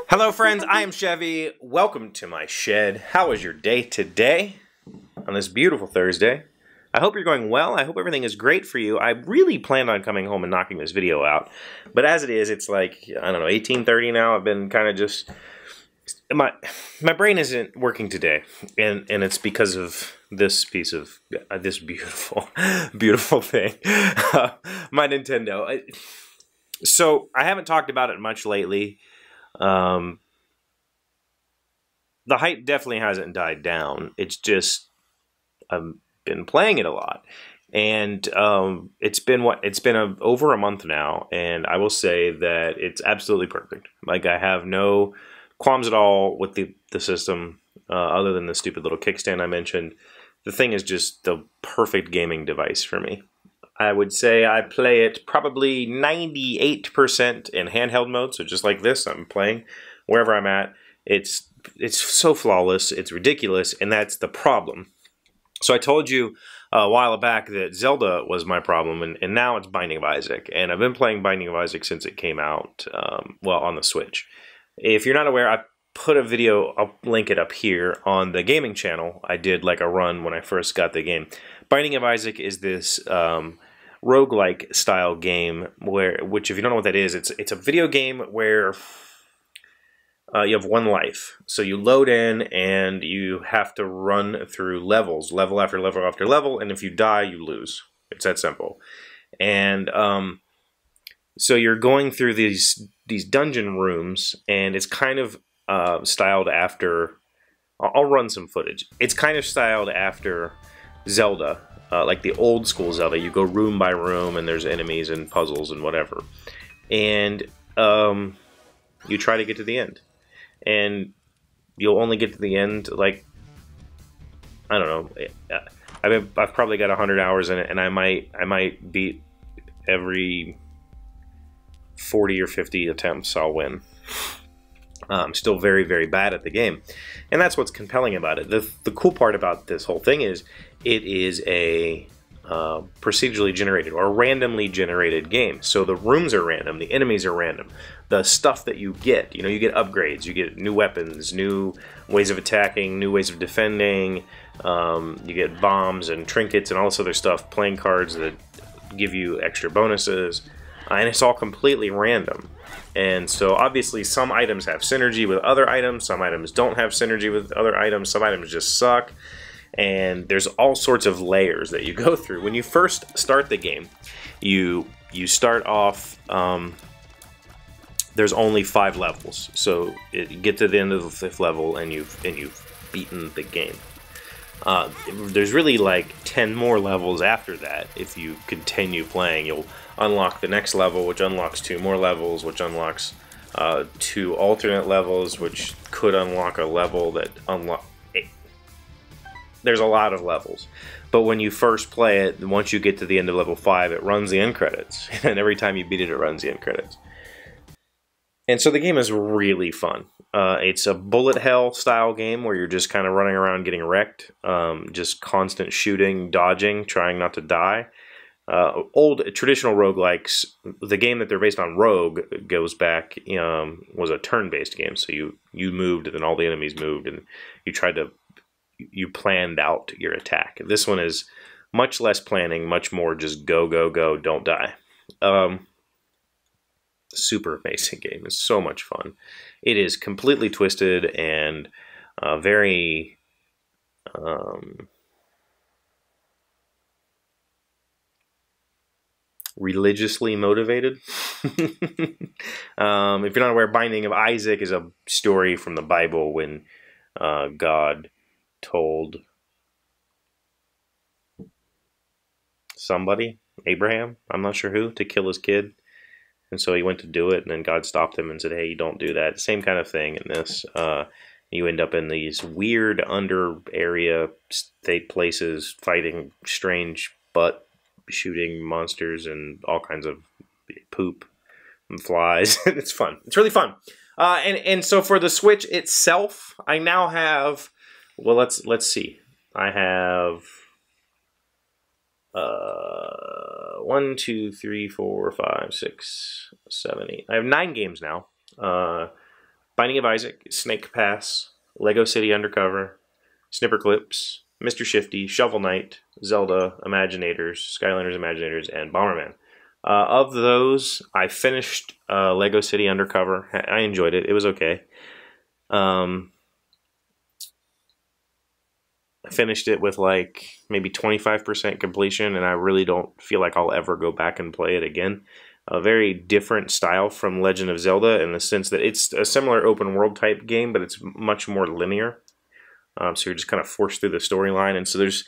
Hello friends, I am Chevee. Welcome to my shed. How was your day today on this beautiful Thursday? I hope you're going well. I hope everything is great for you. I really planned on coming home and knocking this video out, but as it is, it's like, I don't know, 18:30 now. I've been kind of just, my brain isn't working today, and it's because of this piece of, this beautiful, beautiful thing, my Nintendo. So, I haven't talked about it much lately. The hype definitely hasn't died down. It's just I've been playing it a lot, and it's been over a month now, and I will say that it's absolutely perfect. Like, I have no qualms at all with the system, other than the stupid little kickstand I mentioned. The thing is just the perfect gaming device for me. I would say I play it probably 98% in handheld mode, so just like this, I'm playing wherever I'm at. It's so flawless, it's ridiculous, and that's the problem. So I told you a while back that Zelda was my problem, and now it's Binding of Isaac. And I've been playing Binding of Isaac since it came out, well, on the Switch. If you're not aware, I put a video, I'll link it up here, on the gaming channel. I did like a run when I first got the game. Binding of Isaac is this roguelike style game, which if you don't know what that is, it's a video game where you have one life. So you load in and you have to run through levels, level after level after level, and if you die, you lose. It's that simple. And so you're going through these dungeon rooms, and it's kind of styled after, I'll run some footage. It's kind of styled after Zelda, like the old school Zelda. You go room by room, and there's enemies and puzzles and whatever. And you try to get to the end. And you'll only get to the end, like, I don't know. I've probably got 100 hours in it, and I might beat every 40 or 50 attempts. I'll win. I'm still very, very bad at the game, and that's what's compelling about it. The cool part about this whole thing is it is a procedurally generated or randomly generated game. So the rooms are random, the enemies are random, the stuff that you get, you get upgrades, you get new weapons, new ways of attacking, new ways of defending, you get bombs and trinkets and all this other stuff, playing cards that give you extra bonuses, and it's all completely random. And so obviously some items have synergy with other items, some items don't have synergy with other items, some items just suck. And there's all sorts of layers that you go through. When you first start the game, you start off, there's only 5 levels. So you get to the end of the 5th level and you've beaten the game. There's really like 10 more levels after that. If you continue playing, you'll unlock the next level, which unlocks 2 more levels, which unlocks 2 alternate levels, which could unlock a level that there's a lot of levels. But when you first play it, once you get to the end of level 5, it runs the end credits. And every time you beat it, it runs the end credits. And so the game is really fun. It's a bullet hell style game where you're just kind of running around getting wrecked. Just constant shooting, dodging, trying not to die. Old traditional roguelikes, the game that they're based on, Rogue, goes back, was a turn-based game. So you moved, and then all the enemies moved, and you planned out your attack. This one is much less planning, much more just go, go, go, don't die. Super amazing game. It's so much fun. It is completely twisted and very religiously motivated. If you're not aware, Binding of Isaac is a story from the Bible when God told somebody, Abraham, I'm not sure who, to kill his kid. And so he went to do it, and then God stopped him and said, hey, you don't do that. Same kind of thing in this. You end up in these weird under area state places fighting strange butt shooting monsters and all kinds of poop and flies. It's fun. It's really fun. And so for the Switch itself, I now have, well, let's see. I have 1, 2, 3, 4, 5, 6, 7, 8. I have 9 games now. Binding of Isaac, Snake Pass, Lego City Undercover, Snipper Clips, Mr. Shifty, Shovel Knight, Zelda, Imaginators, Skylanders Imaginators, and Bomberman. Of those, I finished Lego City Undercover. I enjoyed it. It was okay. I finished it with like maybe 25% completion, and I really don't feel like I'll ever go back and play it again. A very different style from Legend of Zelda in the sense that it's a similar open world type game, but it's much more linear. So you're just kind of forced through the storyline, and so there's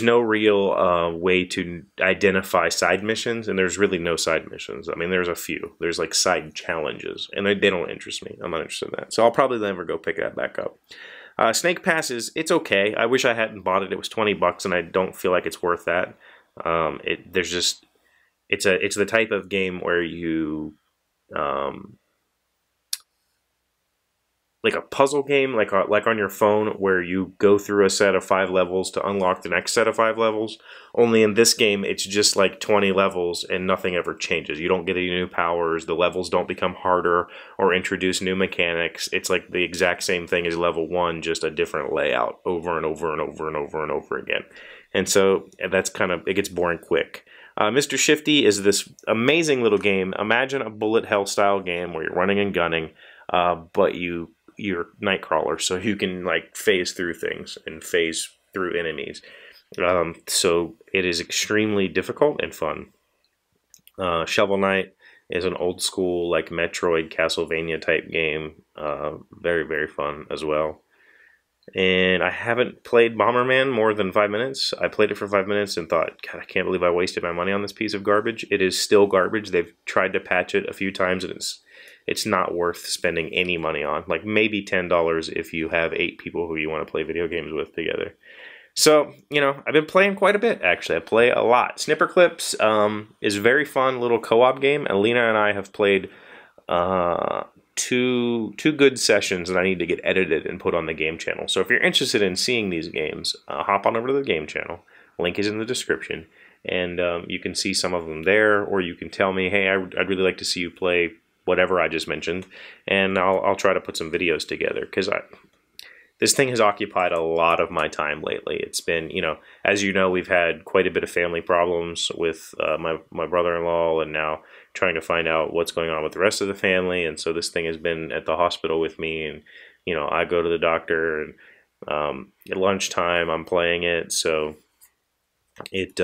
no real way to identify side missions, and there's really no side missions. I mean, there's a few. There's like side challenges, and they don't interest me. I'm not interested in that. So I'll probably never go pick that back up. Snake Pass it's okay. I wish I hadn't bought it. It was $20, and I don't feel like it's worth that. It's the type of game where you like a puzzle game, like on your phone, where you go through a set of 5 levels to unlock the next set of 5 levels. Only in this game, it's just like 20 levels and nothing ever changes. You don't get any new powers. The levels don't become harder or introduce new mechanics. It's like the exact same thing as level 1, just a different layout over and over and over and over and over again. And so that's it gets boring quick. Mr. Shifty is this amazing little game. Imagine a bullet hell style game where you're running and gunning, but you're Nightcrawler, so you can like phase through things and phase through enemies. So it is extremely difficult and fun. Shovel Knight is an old school like Metroid Castlevania type game. Very, very fun as well. And I haven't played Bomberman more than 5 minutes. I played it for 5 minutes and thought, God, I can't believe I wasted my money on this piece of garbage. It is still garbage. They've tried to patch it a few times, and it's not worth spending any money on. Like maybe $10 if you have 8 people who you want to play video games with together. So, I've been playing quite a bit, actually. I play a lot. Snipper Clips is a very fun little co-op game. Alina and I have played two good sessions that I need to get edited and put on the game channel. So if you're interested in seeing these games, hop on over to the game channel. Link is in the description. And you can see some of them there, or you can tell me, hey, I'd really like to see you play whatever I just mentioned, and I'll try to put some videos together, because this thing has occupied a lot of my time lately. It's been, as you know, we've had quite a bit of family problems with my brother-in-law, and now trying to find out what's going on with the rest of the family, and so this thing has been at the hospital with me, and, I go to the doctor, and at lunchtime I'm playing it, so it's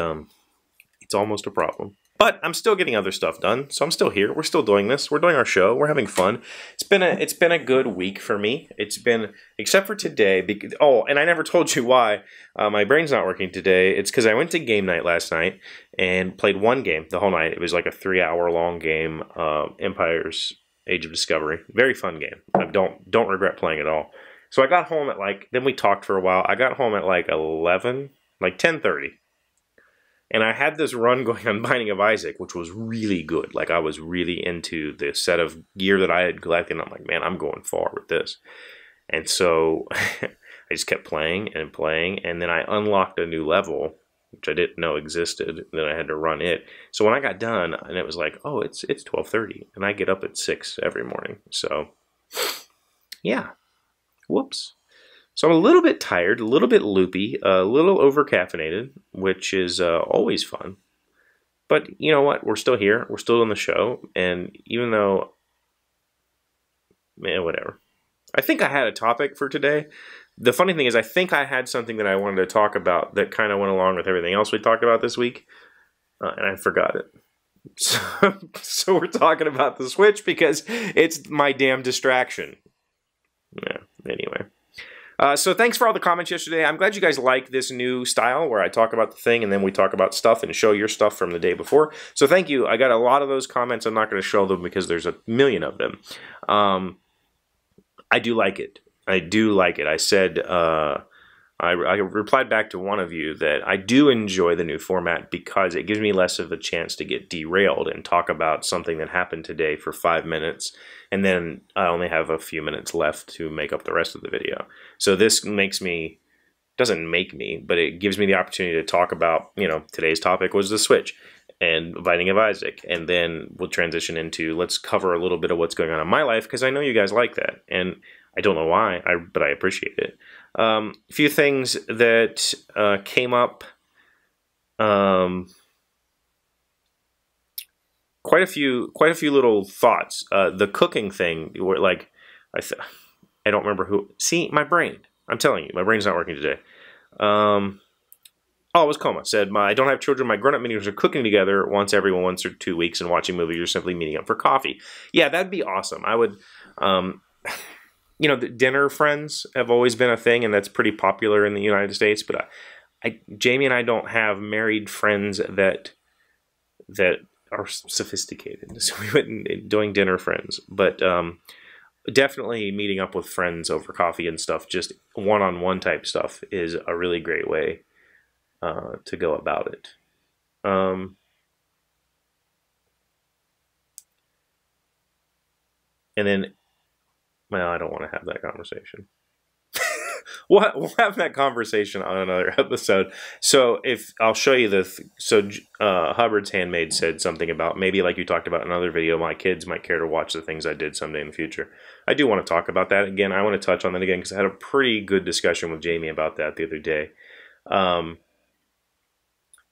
almost a problem. But I'm still getting other stuff done, so I'm still here. We're still doing this. We're doing our show. We're having fun. It's been a good week for me. It's been, except for today. And I never told you why my brain's not working today. It's because I went to game night last night and played one game the whole night. It was like a 3-hour-long game, Empire's Age of Discovery. Very fun game. I don't regret playing it at all. So I got home at then we talked for a while. I got home at like 10:30. And I had this run going on Binding of Isaac, which was really good. Like, I was really into the set of gear that I had collected. And I'm like, man, I'm going far with this. And so I just kept playing and playing. And then I unlocked a new level, which I didn't know existed. And then I had to run it. So when I got done, and it was like, oh, it's 12:30. And I get up at 6 every morning. So, yeah. Whoops. So I'm a little bit tired, a little bit loopy, a little over-caffeinated, which is always fun. But you know what? We're still here. We're still on the show. And even though, man, whatever. I think I had a topic for today. The funny thing is, I think I had something that I wanted to talk about that kind of went along with everything else we talked about this week. And I forgot it. So we're talking about the Switch because it's my damn distraction. Yeah, anyway. So thanks for all the comments yesterday. I'm glad you guys like this new style where I talk about the thing and then we talk about stuff and show your stuff from the day before. So thank you. I got a lot of those comments. I'm not going to show them because there's a million of them. I do like it. I do like it. I said, I replied back to one of you that I do enjoy the new format because it gives me less of a chance to get derailed and talk about something that happened today for 5 minutes, and then I only have a few minutes left to make up the rest of the video. So this doesn't make me, but it gives me the opportunity to talk about, today's topic was the Switch. and Binding of Isaac, and then we'll transition into let's cover a little bit of what's going on in my life, because I know you guys like that, and I don't know why, but I appreciate it. A few things that came up. Quite a few little thoughts. The cooking thing, where like I don't remember who. See, my brain. I'm telling you, my brain's not working today. Oh, it was Coma. Said, I don't have children. My grown-up minions are cooking together once every 1 or 2 weeks and watching movies or simply meeting up for coffee. Yeah, that'd be awesome. I would, the dinner friends have always been a thing, and that's pretty popular in the United States. But Jamie and I don't have married friends that are sophisticated. So we went doing dinner friends. But definitely meeting up with friends over coffee and stuff, just one-on-one type stuff, is a really great way to go about it. And then, well, I don't want to have that conversation. We'll have that conversation on another episode. So I'll show you Hubbard's Handmaid said something about, maybe like you talked about in another video, my kids might care to watch the things I did someday in the future. I do want to talk about that again. I want to touch on that again because I had a pretty good discussion with Jamie about that the other day.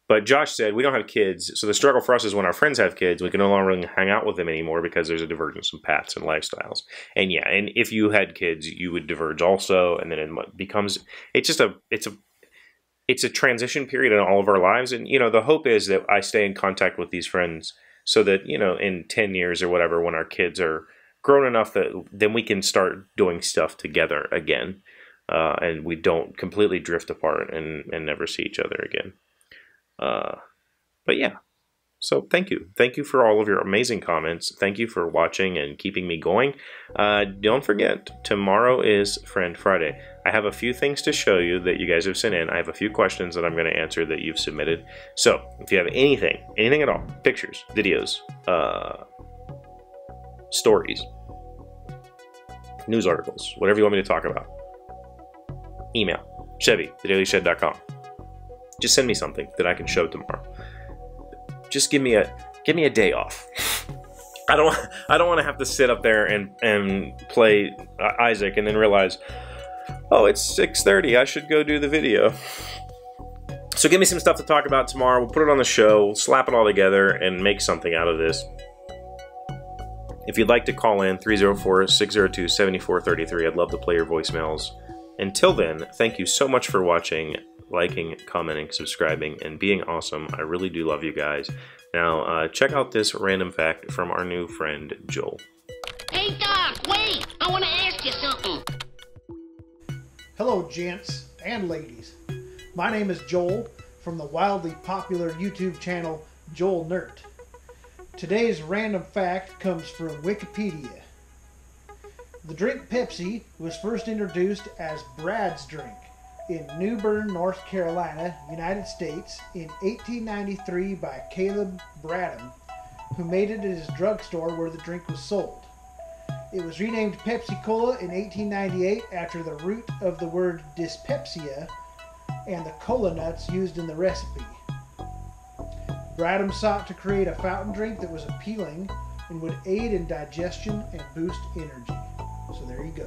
But Josh said, we don't have kids, so the struggle for us is when our friends have kids, we can no longer hang out with them anymore because there's a divergence in paths and lifestyles. And yeah, and if you had kids, you would diverge also, and then it becomes, it's a transition period in all of our lives. And, the hope is that I stay in contact with these friends so that, in 10 years or whatever, when our kids are grown enough, that then we can start doing stuff together again. And we don't completely drift apart and never see each other again. But yeah, so thank you. Thank you for all of your amazing comments. Thank you for watching and keeping me going. Don't forget, tomorrow is Friend Friday. I have a few things to show you that you guys have sent in. I have a few questions that I'm going to answer that you've submitted. So if you have anything at all, pictures, videos, stories, news articles, whatever you want me to talk about, email, Chevee@thedailyshed.com. Just send me something that I can show tomorrow. Just give me a day off. I don't want to have to sit up there and play Isaac and then realize, oh, it's 6:30. I should go do the video. So give me some stuff to talk about tomorrow. We'll put it on the show. We'll slap it all together and make something out of this. If you'd like to call in, 304-602-7433. I'd love to play your voicemails. Until then, thank you so much for watching, liking, commenting, subscribing, and being awesome. I really do love you guys. Now, check out this random fact from our new friend, Joel. Hey, Doc, wait! I want to ask you something. Hello, gents and ladies. My name is Joel from the wildly popular YouTube channel, Joel Nerd. Today's random fact comes from Wikipedia. The drink Pepsi was first introduced as Brad's drink in New Bern, North Carolina, United States in 1893 by Caleb Bradham, who made it at his drugstore where the drink was sold. It was renamed Pepsi-Cola in 1898 after the root of the word dyspepsia and the cola nuts used in the recipe. Bradham sought to create a fountain drink that was appealing and would aid in digestion and boost energy. So there you go.